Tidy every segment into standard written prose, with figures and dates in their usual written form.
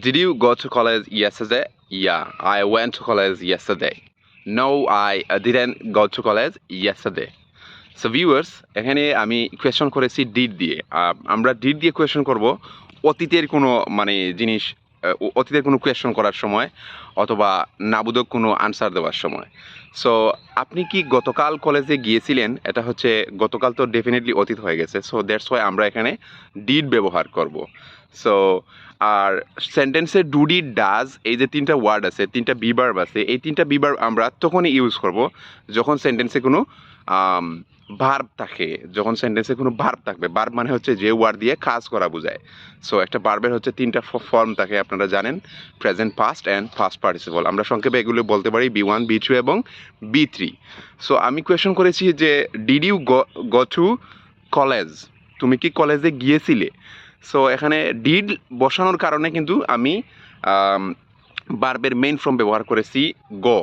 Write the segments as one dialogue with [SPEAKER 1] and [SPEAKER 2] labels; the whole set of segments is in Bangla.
[SPEAKER 1] Did you go to college yesterday? Yeah, I went to college yesterday. No, I didn't go to college yesterday. So viewers এখানে আমি কোয়েশ্চন করেছি ডিড দিয়ে। আমরা ডিড দিয়ে কোয়েশ্চন করব অতীতের কোনো মানে জিনিস, অতীতের কোনো কোয়েশ্চন করার সময় অথবা নাবোধক কোনো আনসার দেওয়ার সময়। সো আপনি কি গতকাল কলেজে গিয়েছিলেন, এটা হচ্ছে গতকাল তো ডেফিনেটলি অতীত হয়ে গেছে। সো দ্যাটস ওয়াই আমরা এখানে ডিড ব্যবহার করব। সো আর সেন্টেন্সে ডু ডিড ডাজ এই যে তিনটা ওয়ার্ড আছে, তিনটা বিভার্ব আছে, এই তিনটা বিভার্ব আমরা তখনই ইউজ করব যখন সেন্টেন্সে কোনো ভার্ব থাকে, যখন সেন্টেন্সে কোনো ভার্ব থাকবে। ভার্ব মানে হচ্ছে যে ওয়ার্ড দিয়ে কাজ করা বোঝায়। সো একটা ভার্বের হচ্ছে তিনটা ফর্ম থাকে, আপনারা জানেন, present, past and past participle. আমরা সংক্ষেপে এগুলো বলতে পারি B1, B2 এবং B3। সো আমি কোয়েশন করেছি যে did you go to college, তুমি কি কলেজে গিয়েছিলে? সো এখানে ডিড বসানোর কারণে কিন্তু আমি ভার্বের মেইন ফর্ম ব্যবহার করেছি গো।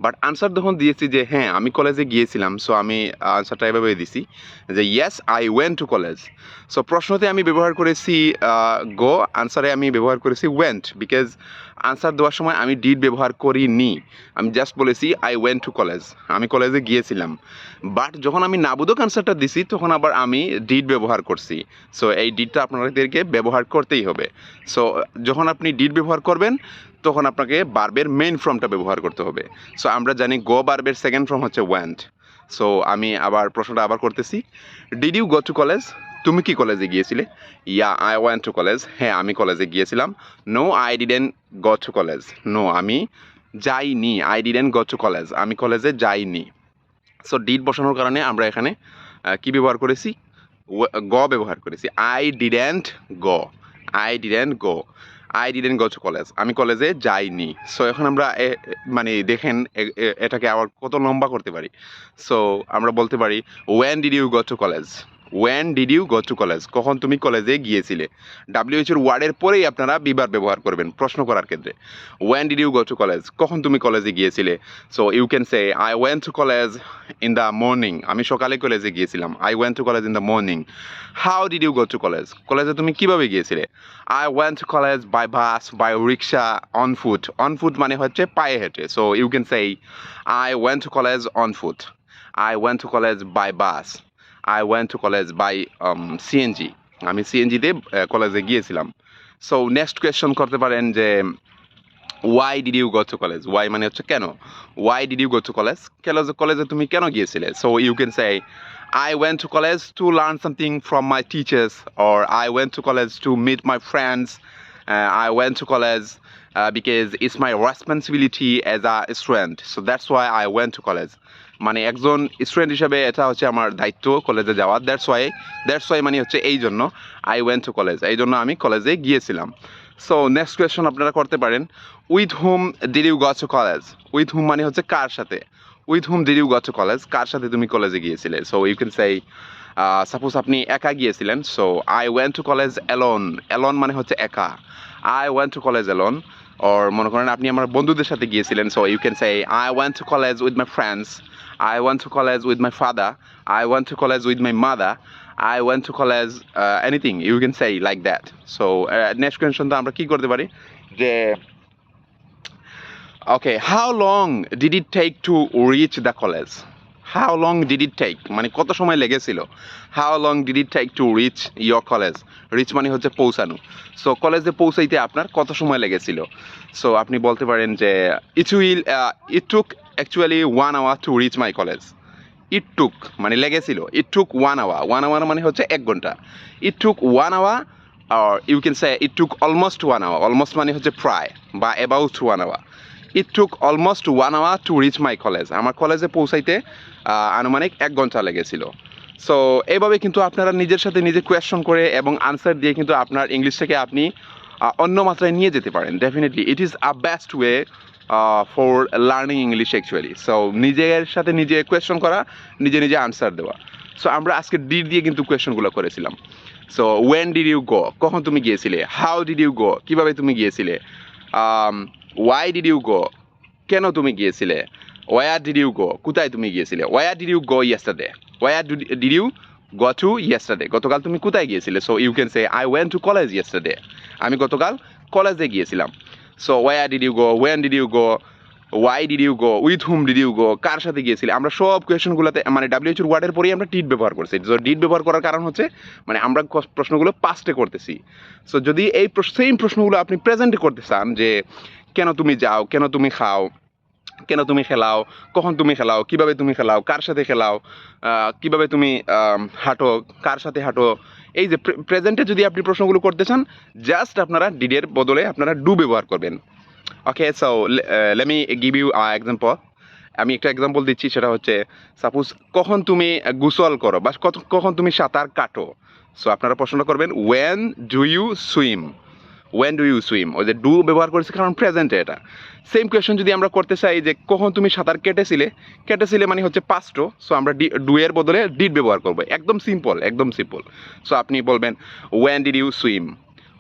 [SPEAKER 1] বাট আনসার যখন দিয়েছি যে হ্যাঁ আমি কলেজে গিয়েছিলাম, সো আমি আনসারটা এভাবে দিছি যে yes I went to college. So প্রশ্নতে আমি ব্যবহার করেছি গো, আনসারে আমি ব্যবহার করেছি ওয়েন্ট, বিকজ আনসার দেওয়ার সময় আমি ডিড ব্যবহার করিনি, আমি জাস্ট বলেছি আই ওয়েন্ট টু কলেজ, আমি কলেজে গিয়েছিলাম। বাট যখন আমি নাবোধক আনসারটা দিছি তখন আবার আমি ডিড ব্যবহার করছি। সো এই ডিডটা আপনাদেরকে ব্যবহার করতেই হবে। সো যখন আপনি ডিড ব্যবহার করবেন তখন আপনাকে ভার্বের মেইন ফর্মটা ব্যবহার করতে হবে। সো আমরা জানি গো ভার্বের সেকেন্ড ফর্ম হচ্ছে ওয়েন্ট। সো আমি আবার প্রশ্নটা আবার করতেছি, did you go to college, তুমি কি কলেজে গিয়েছিলে? Yeah I went to college, হ্যাঁ আমি কলেজে গিয়েছিলাম। No I didn't go to college, no আমি যাইনি, I didn't go to college, আমি কলেজে যাইনি। সো ডিড বসানোর কারণে আমরা এখানে কি ব্যবহার করেছি? গ ব্যবহার করেছি। I didn't go, I didn't go, I didn't go to college, আমি কলেজে যাইনি। সো এখন আমরা মানে দেখেন এটাকে আবার কত লম্বা করতে পারি। সো আমরা বলতে পারি when did you go to college, when did you go to college, কখন তুমি কলেজে গিয়েছিলে। WH এর ওয়ার্ডের পরেই আপনারা বিভার ব্যবহার করবেন প্রশ্ন করার ক্ষেত্রে। When did you go to college, কখন তুমি কলেজে গিয়েছিলে। So you can say I went to college in the morning, আমি সকালে কলেজে গিয়েছিলাম, I went to college in the morning. How did you go to college, কলেজে তুমি কিভাবে গিয়েছিলে। I went to college by bus, by rickshaw, on foot, on foot মানে হচ্ছে পায়ে হেঁটে। So you can say I went to college on foot, I went to college by bus, I went to college by CNG, আমি CNGতে কলেজে গিয়েছিলাম। সো নেক্সট কোয়েশ্চন করতে পারেন যে why did you go to college, why মানে হচ্ছে কেন, why did you go to college, কলেজে তুমি কেন গিয়েছিলে। So you can say I went to college to learn something from my teachers, or I went to college to meet my friends. I went to college because it's my responsibility as a student. So that's why I went to college. মানে একজন স্টুডেন্ট হিসাবে এটা হচ্ছে আমার দায়িত্ব কলেজে যাওয়া। দ্যাটস ওয়াই মানে হচ্ছে এই জন্য আই ওয়েন্ট টু কলেজ, এই জন্য আমি কলেজে গিয়েছিলাম। সো নেক্সট কোয়েশ্চন আপনারা করতে পারেন, with whom did you go to college, with whom মানে হচ্ছে কার সাথে, with whom did you go to college, কার সাথে তুমি কলেজে গিয়েছিলে। So you can say suppose আপনি একা গিয়েছিলেন, so I went to college alone, alone মানে হচ্ছে একা, I went to college alone. Or মনে করেন আপনি আমার বন্ধুদের সাথে গিয়েছিলেন, so you can say I went to college with my friends, I went to college with my father, I went to college with my mother, I went to college anything, you can say like that. So next question তো আমরা কি করতে পারি যে okay, how long did it take to reach the college, how long did it take মানে কত সময় লেগেছিল, how long did it take to reach your college, reach মানে হচ্ছে পৌঁছানো। সো কলেজে পৌঁছাইতে আপনার কত সময় লেগেছিল। সো আপনি বলতে পারেন যে it took actually 1 hour to reach my college, it took মানে লেগেছিল, it took 1 hour, 1 hour মানে হচ্ছে 1 ঘন্টা, it took 1 hour, or you can say it took almost 1 hour, almost মানে হচ্ছে প্রায় বা about 1 hour, it took almost 1 hour to reach my college, আমার কলেজে পৌঁছাইতে আনুমানিক 1 ঘন্টা লেগেছিল। সো এইভাবে কিন্তু আপনারা নিজের সাথে নিজে কোয়েশ্চন করে এবং আনসার দিয়ে কিন্তু আপনার ইংলিশটাকে আপনি অন্য মাত্রায় নিয়ে যেতে পারেন। Definitely it is a best way for learning English actually. So নিজের সাথে নিজে কোয়েশ্চন করা, নিজে নিজে আনসার দেওয়া। সো আমরা আজকে ডিড দিয়ে কিন্তু কোয়েশ্চনগুলো করেছিলাম। So when did you go, কখন তুমি গিয়েছিলে, হাউ ডিড ইউ গো, কীভাবে তুমি গিয়েছিলে, ওয়াই ডিড ইউ গো, কেন তুমি গিয়েছিলে, ওয়ার ডিড ইউ গো, কোথায় তুমি গিয়েছিলে, where did you go yesterday, where did you go to yesterday, গতকাল তুমি কোথায় গিয়েছিলে। So you can say I went to college yesterday, আমি গতকাল কলেজে গিয়েছিলাম। So where did you go, when did you go, why did you go, with whom did you go, কার সাথে গিয়েছিলে, আমরা সব কোয়েশনগুলোতে মানে ডাব্লিউএইচওর ওয়ার্ডের পরেই আমরা ডিড ব্যবহার করছি। সো ডিড ব্যবহার করার কারণ হচ্ছে মানে আমরা প্রশ্নগুলো পাস্টে করতেছি। সো যদি এই সেম প্রশ্নগুলো আপনি প্রেজেন্টে করতে চান, যে কেন তুমি যাও, কেন তুমি খাও, কেন তুমি খেলাও, কখন তুমি খেলাও, কিভাবে তুমি খেলাও, কার সাথে খেলাও, কিভাবে তুমি হাঁটো, কার সাথে হাঁটো, এই যে প্রেজেন্টে যদি আপনি প্রশ্নগুলো করতে চান, জাস্ট আপনারা ডিডের বদলে আপনারা ডু ব্যবহার করবেন। Okay, so let me give you example. আমি একটা এক্সাম্পল দিচ্ছি, সেটা হচ্ছে সাপোজ কখন তুমি গোসল করো বা কখন তুমি সাঁতার কাটো। সো আপনারা প্রশ্নটা করবেন when do you swim, when do you swim. ওই যে ডু ব্যবহার করেছি কারণ প্রেজেন্টে এটা। সেম কোয়েশন যদি আমরা করতে চাই যে কখন তুমি সাঁতার কেটেছিলে মানে হচ্ছে পাস্টো, সো আমরা ডু এর বদলে ডিড ব্যবহার করবো। একদম সিম্পল, একদম সিম্পল। সো আপনি বলবেন when did you swim,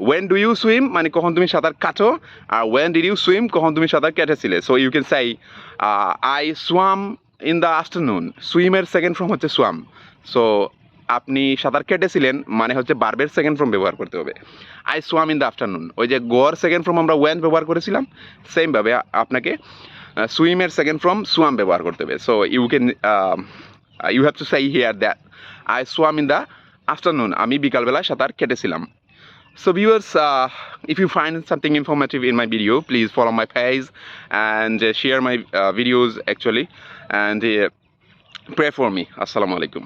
[SPEAKER 1] when do you swim মানে কখন তুমি সাঁতার কাটো, আর ওয়েন ডিড ইউ সুইম কখন তুমি সাঁতার কেটেছিলে। So you can say I swam in the afternoon, সুইমের সেকেন্ড ফর্ম হচ্ছে সোয়াম। সো আপনি সাঁতার কেটেছিলেন মানে হচ্ছে বার্বের সেকেন্ড ফর্ম ব্যবহার করতে হবে। I swam in the afternoon, ওই যে গোর সেকেন্ড ফর্ম আমরা ওয়েন ব্যবহার করেছিলাম, সেমভাবে আপনাকে সুইমের সেকেন্ড ফর্ম সোয়াম ব্যবহার করতে হবে। So you can you have to say here that I swam in the afternoon, আমি বিকালবেলায় সাঁতার কেটেছিলাম। So viewers, if you find something informative in my video, please follow my page and share my videos actually, and pray for me. Assalamu alaikum.